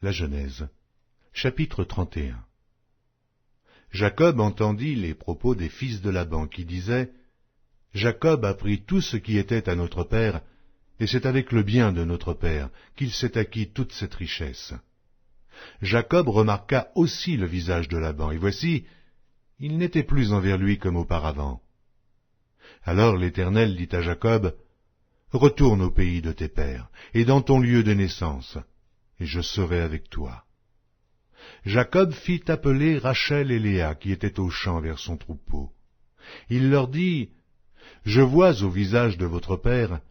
La Genèse, chapitre 31. Jacob entendit les propos des fils de Laban qui disaient « Jacob a pris tout ce qui était à notre père, et c'est avec le bien de notre père qu'il s'est acquis toute cette richesse. » Jacob remarqua aussi le visage de Laban, et voici, il n'était plus envers lui comme auparavant. Alors l'Éternel dit à Jacob, « Retourne au pays de tes pères, et dans ton lieu de naissance, et je serai avec toi. » Jacob fit appeler Rachel et Léa, qui étaient au champ vers son troupeau. Il leur dit, « Je vois au visage de votre père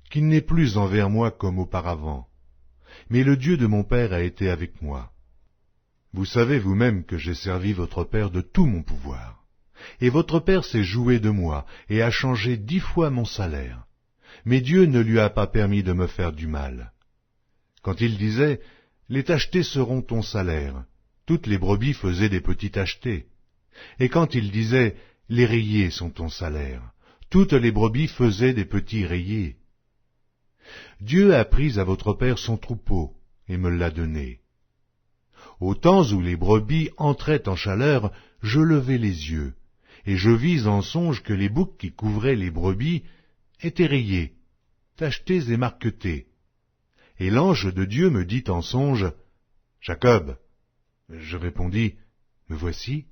qu'il n'est plus envers moi comme auparavant, mais le Dieu de mon père a été avec moi. Vous savez vous-même que j'ai servi votre père de tout mon pouvoir, et votre père s'est joué de moi et a changé 10 fois mon salaire, mais Dieu ne lui a pas permis de me faire du mal. Quand il disait, « Les tachetés seront ton salaire », toutes les brebis faisaient des petits tachetés. Et quand il disait, « Les rayés sont ton salaire », toutes les brebis faisaient des petits rayés. Dieu a pris à votre père son troupeau et me l'a donné. Au temps où les brebis entraient en chaleur, je levai les yeux, et je vis en songe que les boucs qui couvraient les brebis étaient rayés, tachetés et marquetés. Et l'ange de Dieu me dit en songe, « Jacob !» Je répondis, « Me voici. »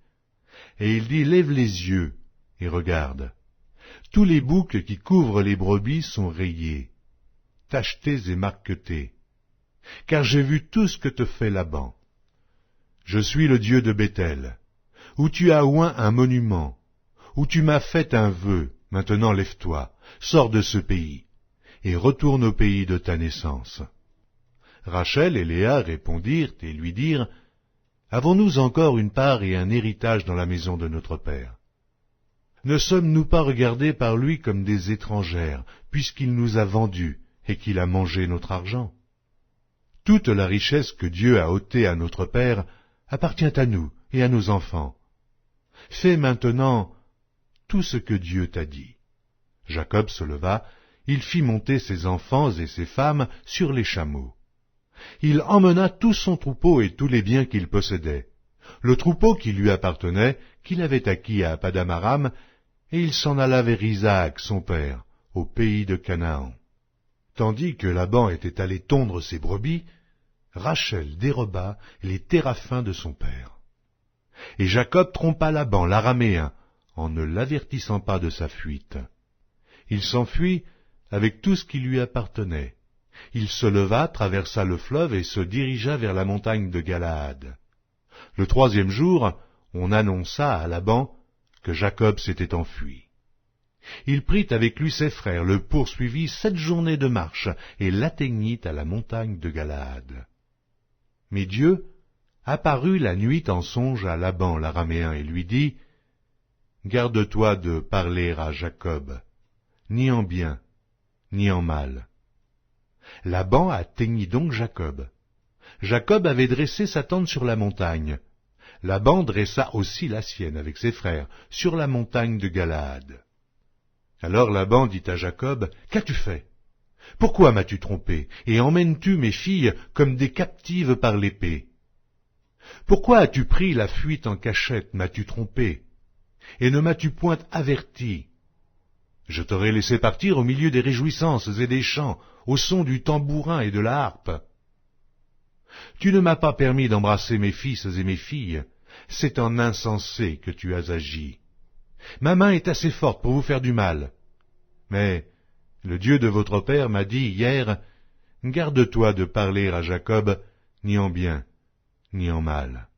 Et il dit, « Lève les yeux et regarde. Tous les boucs qui couvrent les brebis sont rayés, tachetés et marquetés, car j'ai vu tout ce que te fait Laban. Je suis le Dieu de Béthel, où tu as oint un monument, où tu m'as fait un vœu. Maintenant lève-toi, sors de ce pays, et retourne au pays de ta naissance. » Rachel et Léa répondirent et lui dirent, « Avons-nous encore une part et un héritage dans la maison de notre père? Ne sommes-nous pas regardés par lui comme des étrangères, puisqu'il nous a vendus et qu'il a mangé notre argent? Toute la richesse que Dieu a ôtée à notre père appartient à nous et à nos enfants. Fais maintenant tout ce que Dieu t'a dit. » Jacob se leva, il fit monter ses enfants et ses femmes sur les chameaux. Il emmena tout son troupeau et tous les biens qu'il possédait, le troupeau qui lui appartenait, qu'il avait acquis à Paddan-aram, et il s'en alla vers Isaac, son père, au pays de Canaan. Tandis que Laban était allé tondre ses brebis, Rachel déroba les téraphins de son père. Et Jacob trompa Laban, l'araméen, en ne l'avertissant pas de sa fuite. Il s'enfuit avec tout ce qui lui appartenait. Il se leva, traversa le fleuve et se dirigea vers la montagne de Galaad. Le 3e jour, on annonça à Laban que Jacob s'était enfui. Il prit avec lui ses frères, le poursuivit 7 journées de marche et l'atteignit à la montagne de Galaad. Mais Dieu apparut la nuit en songe à Laban l'araméen et lui dit, « Garde-toi de parler à Jacob, ni en bien, ni en mal. » Laban atteignit donc Jacob. Jacob avait dressé sa tente sur la montagne. Laban dressa aussi la sienne avec ses frères sur la montagne de Galaad. Alors Laban dit à Jacob, « Qu'as-tu fait? Pourquoi m'as-tu trompé, et emmènes-tu mes filles comme des captives par l'épée? Pourquoi as-tu pris la fuite en cachette, m'as-tu trompé, et ne m'as-tu point averti? Je t'aurais laissé partir au milieu des réjouissances et des chants, au son du tambourin et de la harpe. Tu ne m'as pas permis d'embrasser mes fils et mes filles, c'est en insensé que tu as agi. Ma main est assez forte pour vous faire du mal. Mais le Dieu de votre père m'a dit hier, « Garde-toi de parler à Jacob, ni en bien, ni en mal. »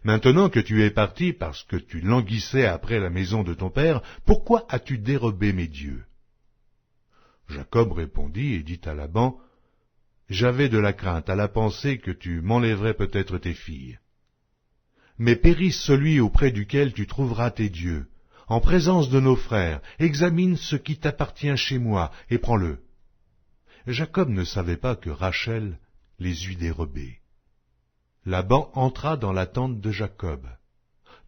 Maintenant que tu es parti parce que tu languissais après la maison de ton père, pourquoi as-tu dérobé mes dieux? Jacob répondit et dit à Laban, « J'avais de la crainte à la pensée que tu m'enlèverais peut-être tes filles. Mais périsse celui auprès duquel tu trouveras tes dieux. En présence de nos frères, examine ce qui t'appartient chez moi, et prends-le. » Jacob ne savait pas que Rachel les eût dérobés. Laban entra dans la tente de Jacob,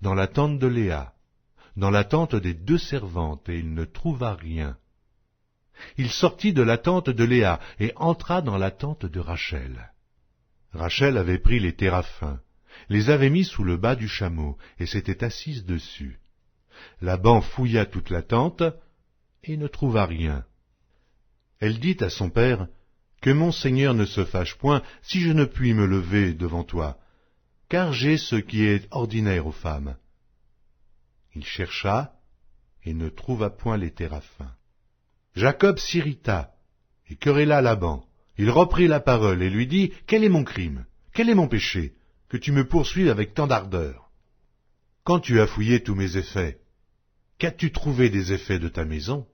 dans la tente de Léa, dans la tente des 2 servantes, et il ne trouva rien. Il sortit de la tente de Léa et entra dans la tente de Rachel. Rachel avait pris les téraphins, les avait mis sous le bas du chameau, et s'était assise dessus. Laban fouilla toute la tente, et ne trouva rien. Elle dit à son père, « Que mon Seigneur ne se fâche point si je ne puis me lever devant toi, car j'ai ce qui est ordinaire aux femmes. » Il chercha, et ne trouva point les téraphins. Jacob s'irrita, et querella Laban. Il reprit la parole et lui dit, « Quel est mon crime? Quel est mon péché, que tu me poursuives avec tant d'ardeur? Quand tu as fouillé tous mes effets, qu'as-tu trouvé des effets de ta maison?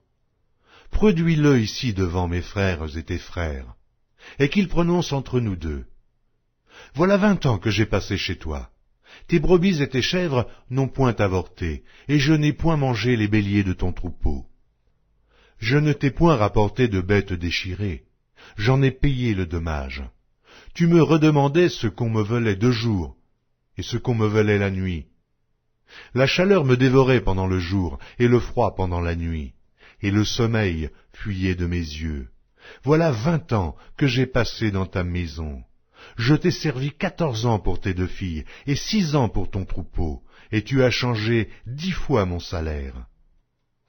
Produis-le ici devant mes frères et tes frères, et qu'ils prononcent entre nous deux. Voilà 20 ans que j'ai passé chez toi. Tes brebis et tes chèvres n'ont point avorté, et je n'ai point mangé les béliers de ton troupeau. Je ne t'ai point rapporté de bêtes déchirées, j'en ai payé le dommage. Tu me redemandais ce qu'on me volait de jour, et ce qu'on me volait la nuit. La chaleur me dévorait pendant le jour, et le froid pendant la nuit, et le sommeil fuyait de mes yeux. Voilà 20 ans que j'ai passé dans ta maison. Je t'ai servi 14 ans pour tes 2 filles, et 6 ans pour ton troupeau, et tu as changé 10 fois mon salaire.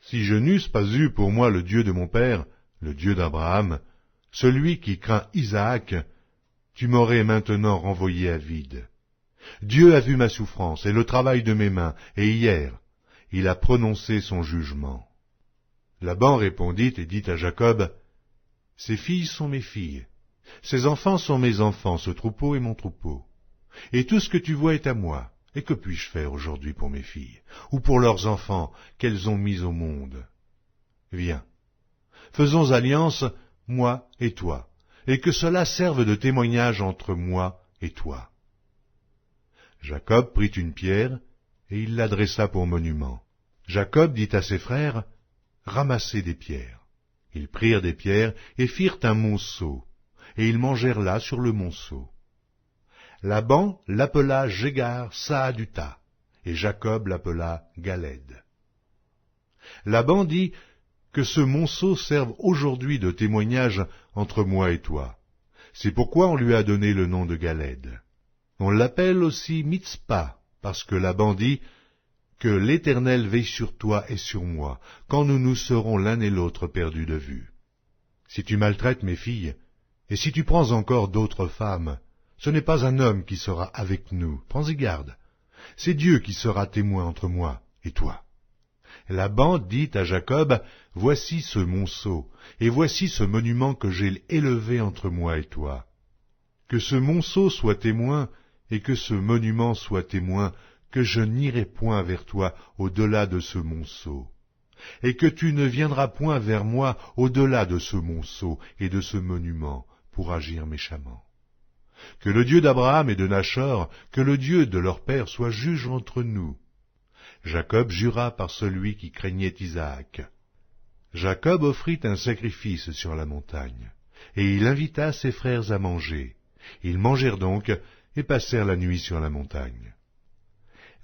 Si je n'eusse pas eu pour moi le Dieu de mon père, le Dieu d'Abraham, celui qui craint Isaac, tu m'aurais maintenant renvoyé à vide. Dieu a vu ma souffrance et le travail de mes mains, et hier, il a prononcé son jugement. Laban répondit et dit à Jacob, « Ces filles sont mes filles, ces enfants sont mes enfants, ce troupeau est mon troupeau. Et tout ce que tu vois est à moi. Et que puis-je faire aujourd'hui pour mes filles, ou pour leurs enfants qu'elles ont mis au monde? Viens, faisons alliance, moi et toi, et que cela serve de témoignage entre moi et toi. » Jacob prit une pierre, et il l'adressa pour monument. Jacob dit à ses frères, « Ramassez des pierres. » Ils prirent des pierres et firent un monceau, et ils mangèrent là sur le monceau. Laban l'appela Jégar Saaduta, et Jacob l'appela Galed. Laban dit, « Que ce monceau serve aujourd'hui de témoignage entre moi et toi. » C'est pourquoi on lui a donné le nom de Galed. On l'appelle aussi Mitzpah, parce que Laban dit, « Que l'Éternel veille sur toi et sur moi, quand nous serons l'un et l'autre perdus de vue. Si tu maltraites mes filles, et si tu prends encore d'autres femmes, ce n'est pas un homme qui sera avec nous, prends-y garde. C'est Dieu qui sera témoin entre moi et toi. » Laban dit à Jacob, « Voici ce monceau, et voici ce monument que j'ai élevé entre moi et toi. Que ce monceau soit témoin, et que ce monument soit témoin, que je n'irai point vers toi au-delà de ce monceau, et que tu ne viendras point vers moi au-delà de ce monceau et de ce monument, pour agir méchamment. Que le Dieu d'Abraham et de Nachor, que le Dieu de leur père soit juge entre nous. » Jacob jura par celui qui craignait Isaac. Jacob offrit un sacrifice sur la montagne, et il invita ses frères à manger. Ils mangèrent donc, et passèrent la nuit sur la montagne.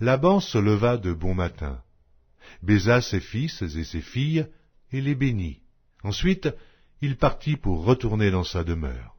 Laban se leva de bon matin, baisa ses fils et ses filles, et les bénit. Ensuite, il partit pour retourner dans sa demeure.